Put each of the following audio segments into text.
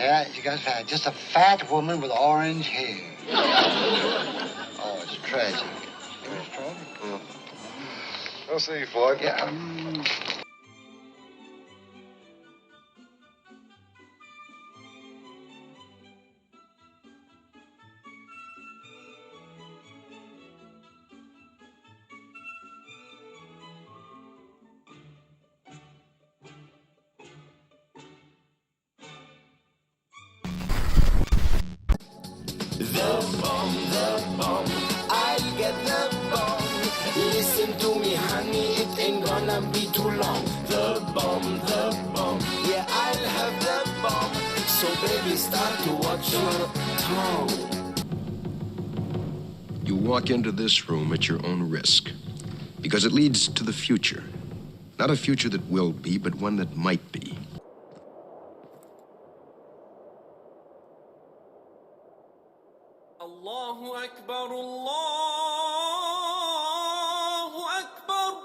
Yeah, she got fat. Just a fat woman with orange hair. Oh, it's tragic. It's tragic. Yeah. I'll see you, Floyd. Yeah. The bomb, I'll get the bomb. Listen to me, honey, it ain't gonna be too long. The bomb, yeah, I'll have the bomb. So baby, start to watch your tongue. You walk into this room at your own risk, because it leads to the future. Not a future that will be, but one that might be. Allahu Akbar, Allahu Akbar.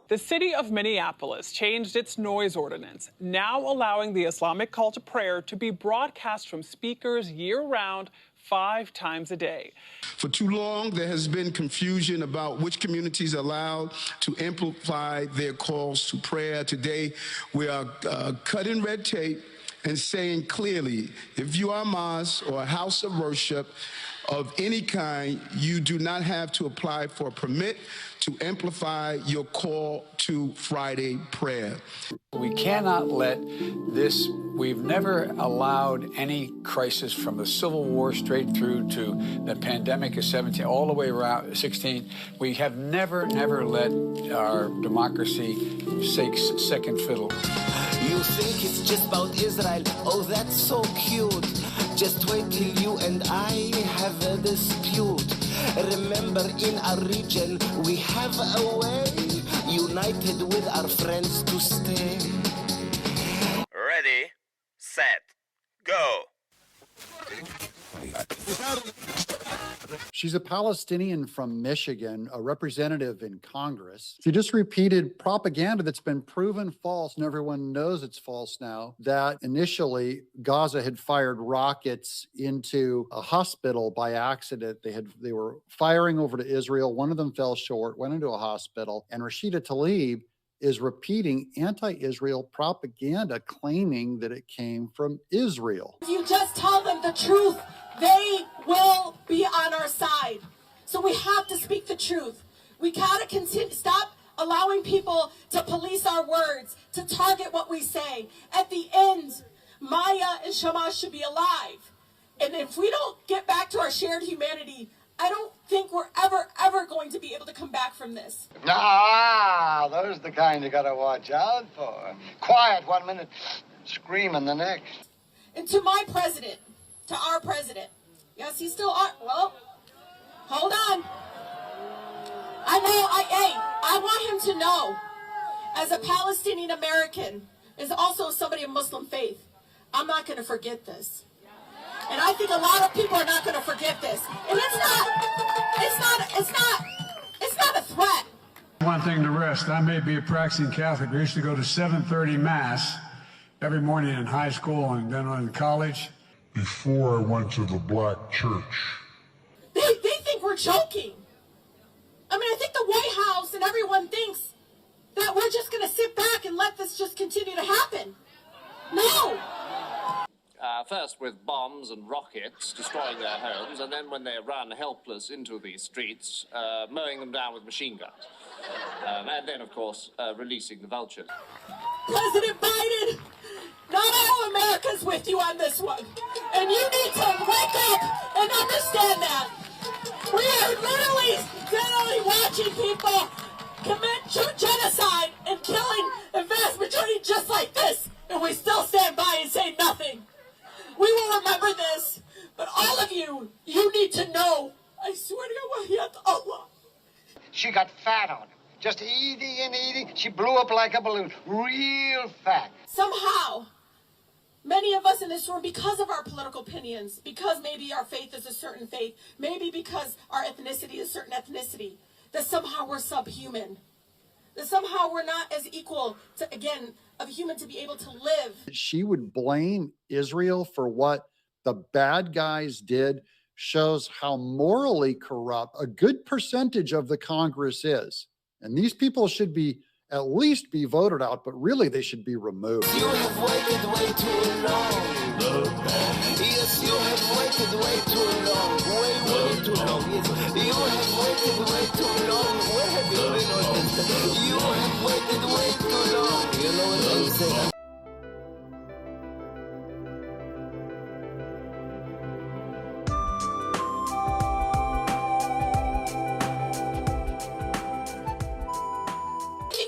The city of Minneapolis changed its noise ordinance, now allowing the Islamic call to prayer to be broadcast from speakers year-round 5 times a day. For too long, there has been confusion about which communities are allowed to amplify their calls to prayer. Today, we are cutting red tape and saying clearly, if you are a mosque or a house of worship of any kind, you do not have to apply for a permit to amplify your call to Friday prayer. We cannot let this, we've never allowed any crisis from the Civil War straight through to the pandemic of 17, all the way around 16. We have never let our democracy take second fiddle. You think it's just about Israel? Oh, that's so cute. Just wait till you and I have a dispute. Remember, in our region, we have a way, united with our friends to stay. Ready, set, go. She's a Palestinian from Michigan, a representative in Congress. She just repeated propaganda that's been proven false, and everyone knows it's false now, that initially Gaza had fired rockets into a hospital by accident. They were firing over to Israel. One of them fell short, went into a hospital, and Rashida Tlaib is repeating anti-Israel propaganda, claiming that it came from Israel. If you just tell them the truth, they will be on our side. So we have to speak the truth. We gotta stop allowing people to police our words, to target what we say. At the end, Maya and Shama should be alive. And if we don't get back to our shared humanity, I don't think we're ever going to be able to come back from this. Ah, those are the kind you gotta watch out for. Quiet 1 minute, screaming the next. And to my president, to our president, yes, he's still on. Well, hold on. I want him to know, as a Palestinian American, as also somebody of Muslim faith, I'm not going to forget this. And I think a lot of people are not going to forget this. And it's not a threat. One thing to rest, I may be a practicing Catholic. I used to go to 7:30 Mass every morning in high school and then in college. Before I went to the black church. They think we're joking. I mean, I think the White House and everyone thinks that we're just going to sit back and let this just continue to happen. No. First with bombs and rockets, destroying their homes, and then when they run helpless into the streets, mowing them down with machine guns. And then, of course, releasing the vultures. President Biden, not all America's with you on this one. And you need to wake up and understand that. We are literally watching people commit genocide and killing the vast majority just like this. And we still stand by and say nothing. We will remember this, but all of you need to know, I swear to God, Allah. She got fat on him. Just eating. She blew up like a balloon. Real fat. Somehow, many of us in this room, because of our political opinions, because maybe our faith is a certain faith, maybe because our ethnicity is a certain ethnicity, that somehow we're subhuman. That somehow we're not as equal to, again, of a human to be able to live. She would blame Israel for what the bad guys did shows how morally corrupt a good percentage of the Congress is. And these people should be at least be voted out, but really they should be removed. You have waited way too long. Yes, you have waited way too long. Way too long. Yes, you have waited way too long. Where have you been all this time? You have waited way too long. You know what I'm saying?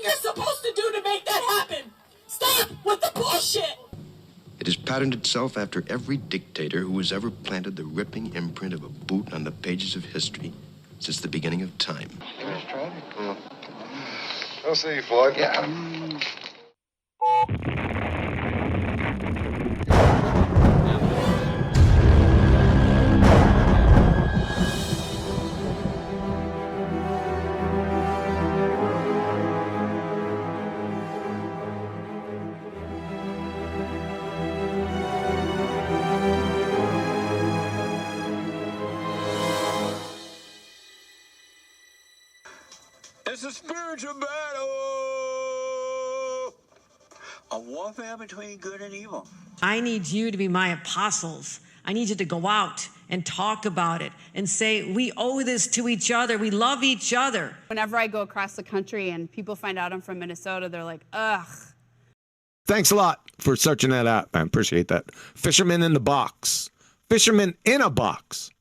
You're supposed to do to make that happen. Stop with the bullshit. It has patterned itself after every dictator who has ever planted the ripping imprint of a boot on the pages of history since the beginning of time. Let's try it. Yeah. I'll see you, Floyd. Yeah. It's a spiritual battle, a warfare between good and evil. I need you to be my apostles. I need you to go out and talk about it and say, we owe this to each other. We love each other. Whenever I go across the country and people find out I'm from Minnesota, they're like, ugh. Thanks a lot for searching that out. I appreciate that. Fisherman in the Box. Fisherman in a Box.